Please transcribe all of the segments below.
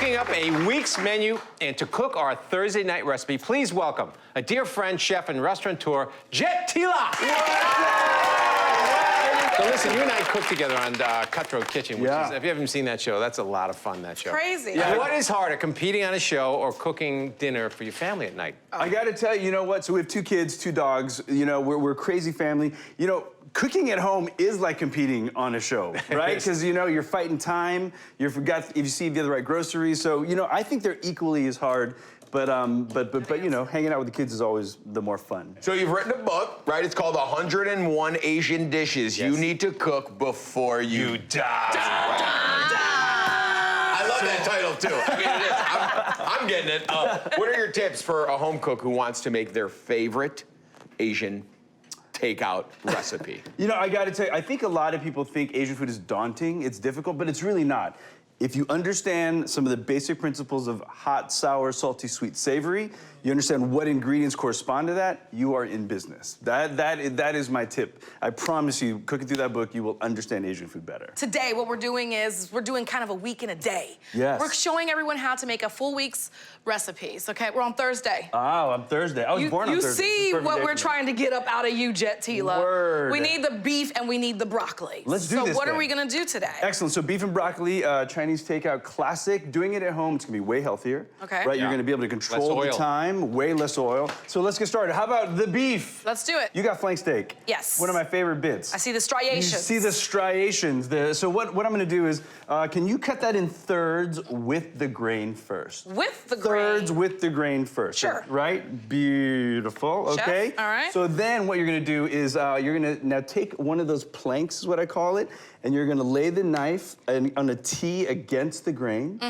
cooking up a week's menu and to cook our Thursday night recipe, please welcome a dear friend, chef, and restaurateur, Tila. So listen, you and I cooked together on Cutthroat Kitchen, which is, if you haven't seen that show, that's a lot of fun, that show. Crazy. Yeah. What is harder, competing on a show or cooking dinner for your family at night? I gotta tell you, you know what? So we have 2 kids, 2 dogs. You know, we're a crazy family. You know, cooking at home is like competing on a show, right? Because, you know, you're fighting time. You forgot if you see if you have the right groceries. So, you know, I think they're equally as hard. But you know, hanging out with the kids is always the more fun. So you've written a book, right? It's called 101 Asian Dishes You Need to Cook Before You Die. I love that title, too. I mean, it is. I'm getting it. What are your tips for a home cook who wants to make their favorite Asian takeout recipe? You know, I gotta tell you, I think a lot of people think Asian food is daunting, it's difficult, but it's really not. If you understand some of the basic principles of hot, sour, salty, sweet, savory, you understand what ingredients correspond to that, you are in business. That is my tip. I promise you, cooking through that book, you will understand Asian food better. Today, what we're doing is we're doing kind of a week in a day. Yes. We're showing everyone how to make a full week's recipes, okay? We're on Thursday. Oh, on Thursday. I was born on Thursday. You see what we're trying to get up out of you, Tila. Word. We need the beef and we need the broccoli. Let's do this So what thing. are we gonna do today? Excellent. So beef and broccoli, Chinese takeout classic. Doing it at home, it's gonna be way healthier. Okay. Right, you're gonna be able to control the time, way less oil. So let's get started. How about the beef? Let's do it. You got flank steak. Yes. One of my favorite bits. I see the striations. You see the striations. So what I'm gonna do is, can you cut that in thirds with the grain first? With the grain? Thirds with the grain first. Sure. Right? Beautiful, Chef, okay? all right. So then what you're gonna do is you're gonna now take one of those planks, is what I call it, and you're gonna lay the knife on a T against the grain,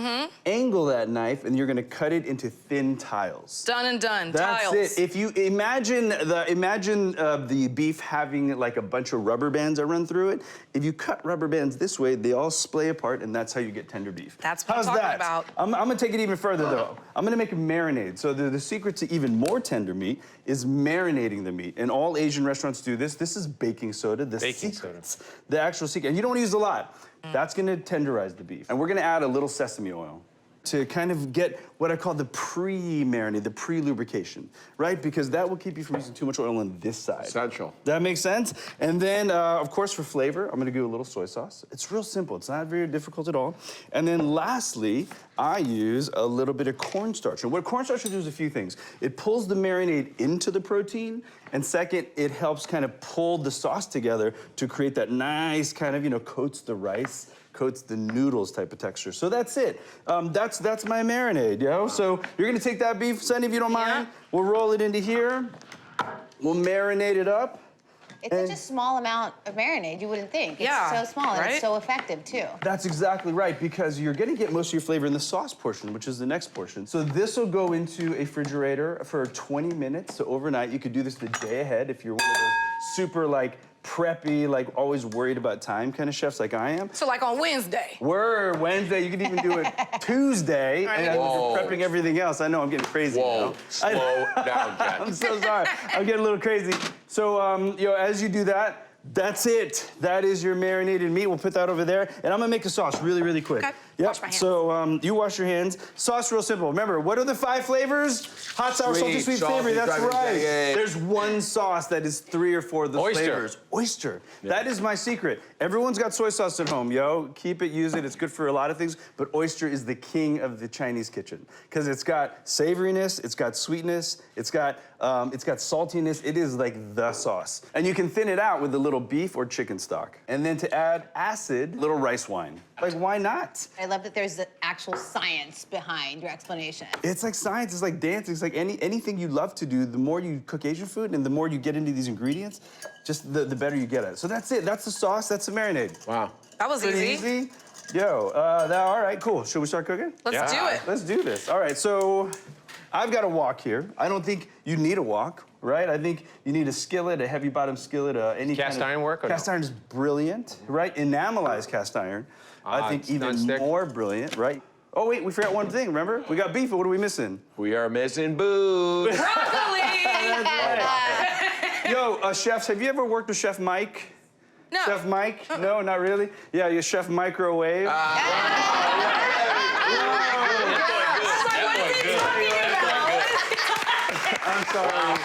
angle that knife, and you're gonna cut it into thin tiles. Done and done, That's tiles. it. If you imagine the beef having like a bunch of rubber bands that run through it, if you cut rubber bands this way, they all splay apart, and that's how you get tender beef. That's what How's I'm talking that? about. I'm gonna take it even further though. I'm gonna make a marinade. So the secret to even more tender meat is marinating the meat. And all Asian restaurants do this. This is baking soda. The actual secret. And you don't wanna use a lot. That's gonna tenderize the beef. And we're gonna add a little sesame oil to kind of get what I call the pre-marinade, the pre-lubrication, right? Because that will keep you from using too much oil on this side. Essential. That makes sense? And then, of course, for flavor, I'm gonna do a little soy sauce. It's real simple. It's not very difficult at all. And then lastly, I use a little bit of cornstarch. And what cornstarch will do is a few things. It pulls the marinade into the protein, and second, it helps kind of pull the sauce together to create that nice kind of, you know, coats the rice, coats the noodles type of texture. So that's it. That's my marinade, yo. So you're gonna take that beef, Sunny, if you don't mind. We'll roll it into here. We'll marinate it up. It's such a small amount of marinade, you wouldn't think. It's so small, and it's so effective, too. That's exactly right, because you're gonna get most of your flavor in the sauce portion, which is the next portion. So this will go into a refrigerator for 20 minutes, so overnight. You could do this the day ahead if you're one of those super, like, preppy, like always worried about time kind of chefs like I am. So like on Wednesday. Wednesday, you could even do it Tuesday, and you're prepping everything else. I know I'm getting crazy now. Slow down, Jen. I'm so sorry. I'm getting a little crazy. So, you know, as you do that, that's it. That is your marinated meat. We'll put that over there. And I'm gonna make the sauce really, really quick. Okay. Yep. Wash my hands. So you wash your hands. Sauce real simple. Remember, what are the 5 flavors? Hot, sour, salty, sweet, savory. That's right. There's one sauce that is 3 or 4 of those flavors. Oyster. That is my secret. Everyone's got soy sauce at home, yo. Keep it, use it. It's good for a lot of things. But oyster is the king of the Chinese kitchen because it's got savoriness, it's got sweetness, it's got saltiness. It is like the sauce. And you can thin it out with a little beef or chicken stock. And then to add acid, little rice wine. Like, why not? I love that there's the actual science behind your explanation. It's like science, it's like dance, it's like anything you love to do, the more you cook Asian food and the more you get into these ingredients, just the better you get at it. So that's it, that's the sauce, that's the marinade. Wow. That was easy. Yo, all right, cool. Should we start cooking? Let's do it. Let's do this. All right, so I've got a wok here. I don't think you need a wok, right? I think you need a skillet, a heavy bottom skillet, any cast kind of iron work or cast no? iron is brilliant, right? Enamelized cast iron. I think even nonstick. more brilliant, right? Oh wait, we forgot one thing. Remember, we got beef. But what are we missing? We are missing booze. Broccoli! Yo, chefs, have you ever worked with Chef Mike? No. Chef Mike? No, not really? Yeah, you're Chef Microwave. I'm sorry.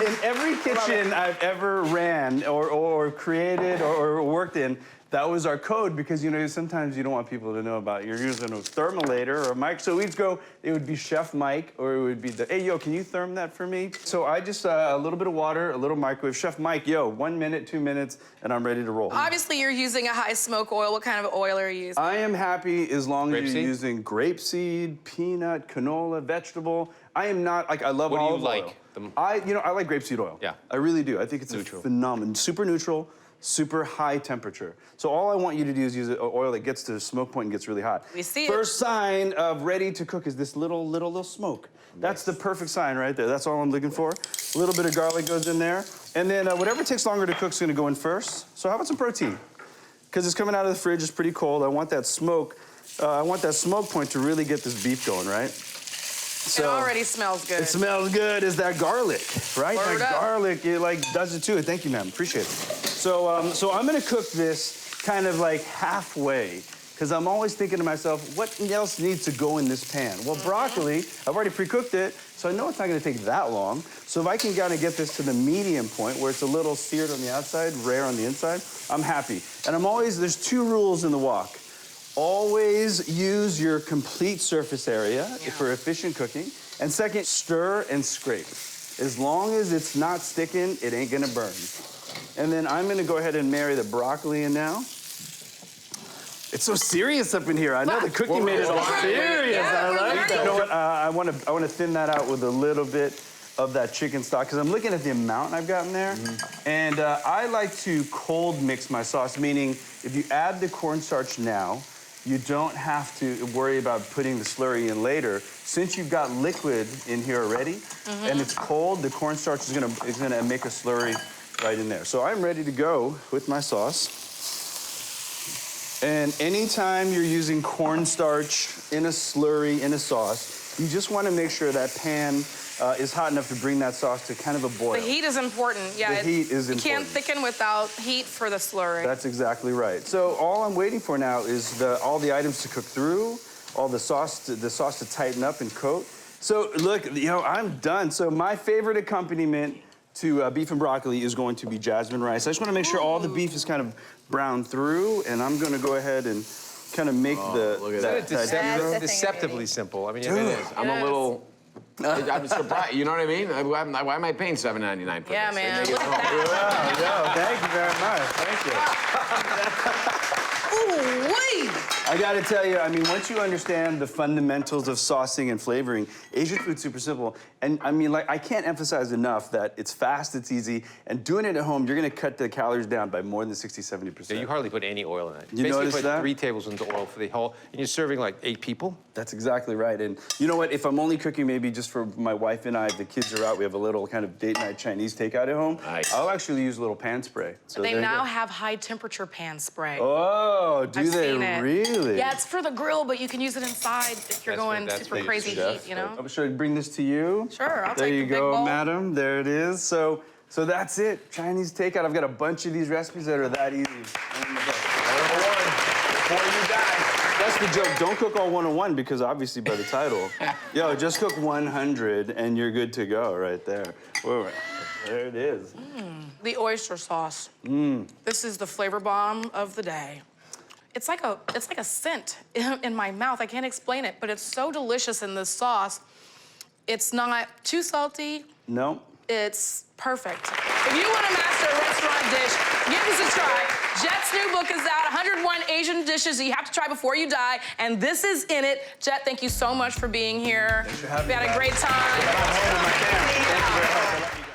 In every kitchen I've ever ran or created or worked in, that was our code because, you know, sometimes you don't want people to know about you're using a thermolator or a mic. So we'd go, it would be Chef Mike or it would be the, hey, yo, can you therm that for me? So I just, a little bit of water, a little microwave. Chef Mike, yo, 1 minute, 2 minutes, and I'm ready to roll. Obviously, you're using a high smoke oil. What kind of oil are you using? I am happy as long as you're Grapeseed? using grapeseed, peanut, canola, vegetable. I am not, like, I love What do you olive oil. like? I like grapeseed oil. Yeah. I really do. I think it's Neutral. a phenomenon. Super neutral, super high temperature. So all I want you to do is use an oil that gets to the smoke point and gets really hot. We see it. First sign of ready to cook is this little smoke. That's the perfect sign right there. That's all I'm looking for. A little bit of garlic goes in there. And then whatever takes longer to cook is gonna go in first. So how about some protein? Because it's coming out of the fridge, it's pretty cold. I want that smoke point to really get this beef going, right? It already smells good. It smells good. Is that garlic, right? Word That up. garlic, it like does it too. Thank you, ma'am. Appreciate it. So, so I'm gonna cook this kind of like halfway, because I'm always thinking to myself, what else needs to go in this pan? Well, broccoli, I've already pre-cooked it, so I know it's not gonna take that long. So if I can kind of get this to the medium point where it's a little seared on the outside, rare on the inside, I'm happy. And there's 2 rules in the wok. Always use your complete surface area for efficient cooking. And second, stir and scrape. As long as it's not sticking, it ain't gonna burn. And then I'm gonna go ahead and marry the broccoli in now. It's so serious up in here. I know the cooking made it all serious. Yeah, I we're like that. learning. You know what? I wanna thin that out with a little bit of that chicken stock, because I'm looking at the amount I've got in there. And I like to cold mix my sauce, meaning if you add the cornstarch now, you don't have to worry about putting the slurry in later. Since you've got liquid in here already, and it's cold, the cornstarch is gonna make a slurry right in there. So I'm ready to go with my sauce. And anytime you're using cornstarch in a slurry, in a sauce, you just wanna make sure that pan is hot enough to bring that sauce to kind of a boil. The heat is important. Yeah, The heat is You can't important. thicken without heat for the slurry. That's exactly right. So all I'm waiting for now is all the items to cook through, all the sauce to tighten up and coat. So look, you know, I'm done. So my favorite accompaniment to beef and broccoli is going to be jasmine rice. I just want to make sure all the beef is kind of browned through, and I'm going to go ahead and kind of make look at that. Isn't it That's the deceptively thing, simple? I mean, Dude. it is. I'm a little. I'm surprised. You know what I mean? Why am I paying $7.99 for Yeah, this? They man. make it Look at home. that. Thank you very much. Thank you. Ooh-wee. I gotta tell you, I mean, once you understand the fundamentals of saucing and flavoring, Asian food's super simple. And I mean, like, I can't emphasize enough that it's fast, it's easy, and doing it at home, you're gonna cut the calories down by more than 60–70%. Yeah, you hardly put any oil in it. You Basically notice put that? 3 tablespoons of oil for the whole, and you're serving like 8 people? That's exactly right. And you know what? If I'm only cooking maybe just for my wife and I, if the kids are out, we have a little kind of date night Chinese takeout at home. Nice. I'll actually use a little pan spray. So They there you now go. have high temperature pan spray. Oh, do I've they seen it. really? Yeah, it's for the grill, but you can use it inside if you're going That's super for crazy Chef, heat, you know? Should I bring this to you? Sure, I'll there take you the big go, bowl. madam. There it is. So that's it. Chinese takeout. I've got a bunch of these recipes that are that easy. Number 1, before you die. That's the joke. Don't cook all 101 because obviously by the title. Yo, just cook 100 and you're good to go right there. Whoa, there it is. The oyster sauce. This is the flavor bomb of the day. It's like a scent in my mouth. I can't explain it, but it's so delicious in this sauce. It's not too salty. No. It's perfect. If you want to master a restaurant dish, give this a try. Jet's new book is out, 101 Asian dishes you have to try before you die, and this is in it. Jet, thank you so much for being here. Thanks for having We me had a back. great time. I'm home with my family. Thank you very much. I love you guys.